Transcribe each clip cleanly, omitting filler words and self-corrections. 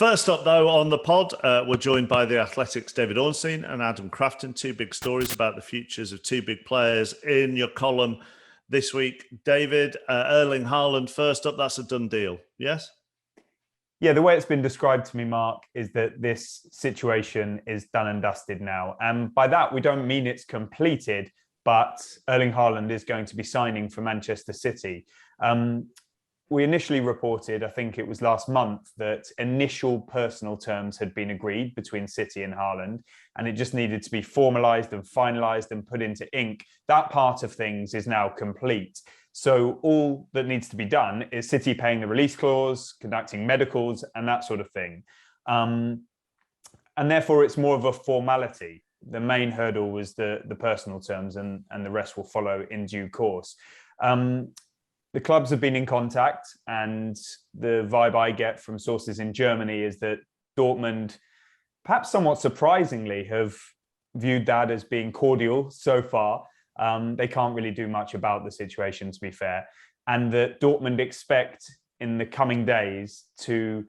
First up, though, on the pod, we're joined by the Athletic's David Ornstein and Adam Crafton, two big stories about the futures of two big players in your column this week. David, Erling Haaland, first up, that's a done deal, yes? Yeah, the way it's been described to me, Mark, is that this situation is done and dusted now. And by that, we don't mean it's completed, but Erling Haaland is going to be signing for Manchester City. We initially reported, I think it was last month, that initial personal terms had been agreed between City and Haaland, and it just needed to be formalised and finalised and put into ink. That part of things is now complete. So all that needs to be done is City paying the release clause, conducting medicals, and that sort of thing. And therefore, it's more of a formality. The main hurdle was the personal terms, and the rest will follow in due course. The clubs have been in contact, and the vibe I get from sources in Germany is that Dortmund, perhaps somewhat surprisingly, have viewed that as being cordial so far. They can't really do much about the situation, to be fair, and that Dortmund expect in the coming days to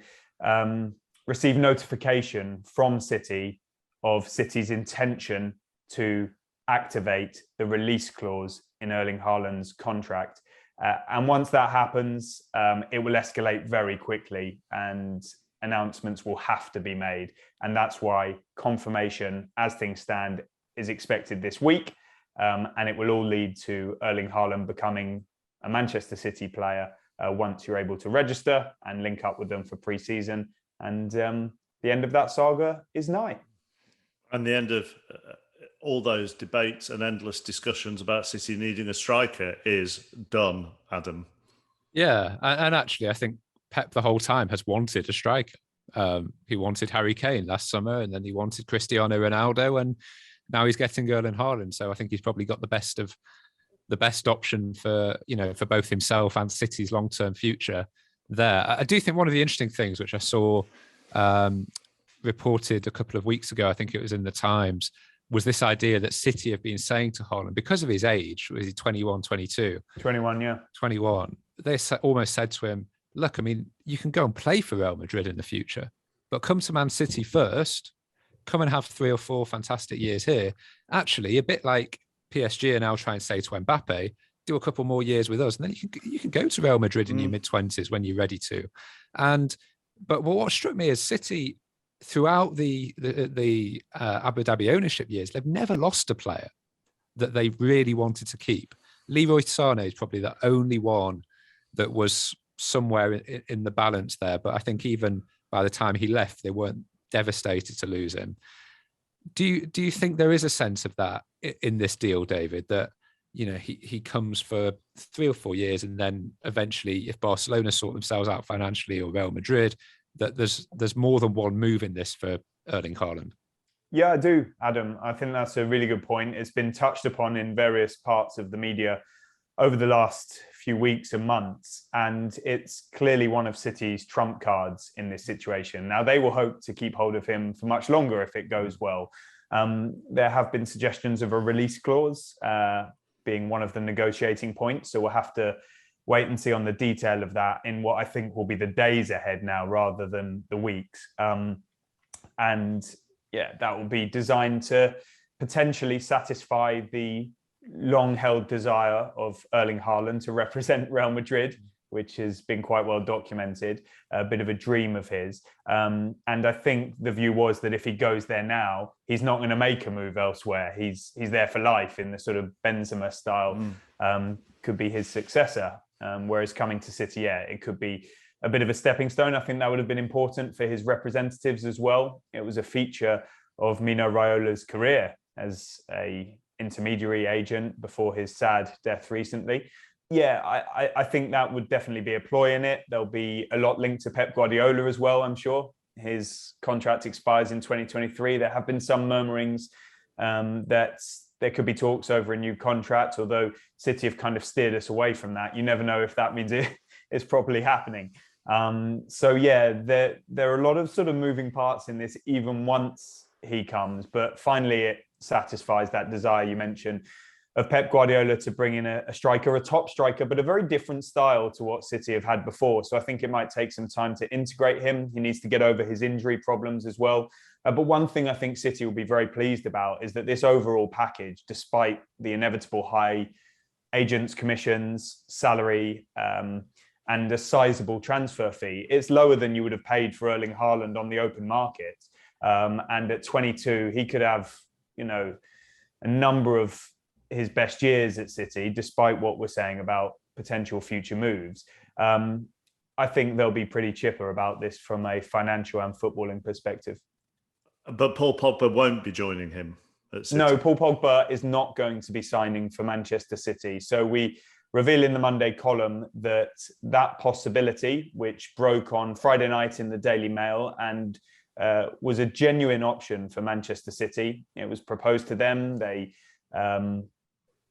receive notification from City of City's intention to activate the release clause in Erling Haaland's contract. And once that happens, it will escalate very quickly and announcements will have to be made. And that's why confirmation, as things stand, is expected this week. And it will all lead to Erling Haaland becoming a Manchester City player once you're able to register and link up with them for pre-season. And the end of that saga is nigh. And the end of all those debates and endless discussions about City needing a striker is done, Adam. Yeah, and actually, I think Pep the whole time has wanted a striker. He wanted Harry Kane last summer, and then he wanted Cristiano Ronaldo, and now he's getting Erling Haaland. So I think he's probably got the best option for both himself and City's long-term future there. I do think one of the interesting things which I saw reported a couple of weeks ago, I think it was in the Times, was this idea that City have been saying to Haaland, because of his age, was he 21, 22? 21, yeah. 21. They almost said to him, look, I mean, you can go and play for Real Madrid in the future, but come to Man City first, come and have 3 or 4 fantastic years here. Actually, a bit like PSG are now trying to say to Mbappe, do a couple more years with us, and then you can go to Real Madrid in your mid-20s when you're ready to. But what struck me is City, throughout the Abu Dhabi ownership years, they've never lost a player that they really wanted to keep. Leroy Sané is probably the only one that was somewhere in the balance there. But I think even by the time he left, they weren't devastated to lose him. Do you think there is a sense of that in this deal, David, that he comes for 3 or 4 years, and then eventually, if Barcelona sort themselves out financially or Real Madrid, that there's more than one move in this for Erling Haaland? Yeah, I do, Adam. I think that's a really good point. It's been touched upon in various parts of the media over the last few weeks and months, and it's clearly one of City's trump cards in this situation. Now, they will hope to keep hold of him for much longer if it goes well. There have been suggestions of a release clause being one of the negotiating points, so we'll have to wait and see on the detail of that in what I think will be the days ahead now rather than the weeks. And yeah, that will be designed to potentially satisfy the long-held desire of Erling Haaland to represent Real Madrid, which has been quite well documented, a bit of a dream of his. And I think the view was that if he goes there now, he's not going to make a move elsewhere. He's there for life in the sort of Benzema style, could be his successor. Whereas coming to City, yeah, it could be a bit of a stepping stone. I think that would have been important for his representatives as well. It was a feature of Mino Raiola's career as a intermediary agent before his sad death recently. Yeah, I think that would definitely be a ploy in it. There'll be a lot linked to Pep Guardiola as well, I'm sure. His contract expires in 2023. There have been some murmurings that there could be talks over a new contract, although City have kind of steered us away from that. You never know if that means it is properly happening. So yeah, there are a lot of sort of moving parts in this, even once he comes, but finally it satisfies that desire you mentioned of Pep Guardiola to bring in a striker, a top striker, but a very different style to what City have had before. So I think it might take some time to integrate him. He needs to get over his injury problems as well. But one thing I think City will be very pleased about is that this overall package, despite the inevitable high agents, commissions, salary, and a sizable transfer fee, it's lower than you would have paid for Erling Haaland on the open market. And at 22, he could have, a number of his best years at City, despite what we're saying about potential future moves. I think they'll be pretty chipper about this from a financial and footballing perspective. But Paul Pogba won't be joining him at City. No, Paul Pogba is not going to be signing for Manchester City. So we reveal in the Monday column that possibility, which broke on Friday night in the Daily Mail and was a genuine option for Manchester City. It was proposed to them. They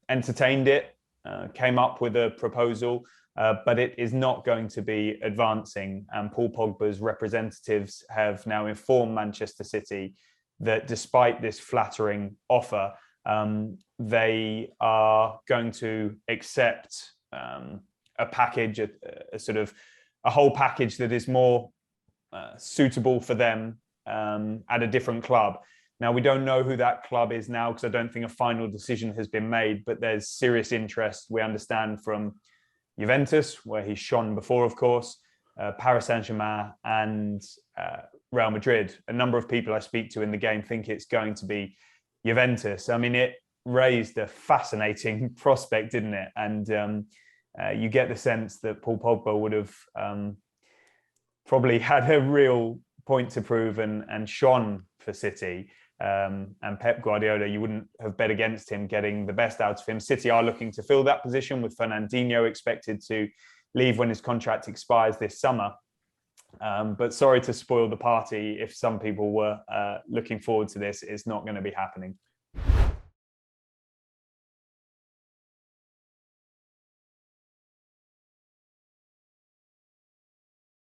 entertained it, came up with a proposal, but it is not going to be advancing. And Paul Pogba's representatives have now informed Manchester City that despite this flattering offer, they are going to accept a package, a whole package that is more suitable for them at a different club. Now, we don't know who that club is now because I don't think a final decision has been made, but there's serious interest, we understand, from Juventus, where he's shone before, of course, Paris Saint-Germain and Real Madrid. A number of people I speak to in the game think it's going to be Juventus. I mean, it raised a fascinating prospect, didn't it? And you get the sense that Paul Pogba would have probably had a real point to prove and shone for City. And Pep Guardiola, you wouldn't have bet against him getting the best out of him. City are looking to fill that position with Fernandinho expected to leave when his contract expires this summer. But sorry to spoil the party if some people were looking forward to this. It's not going to be happening.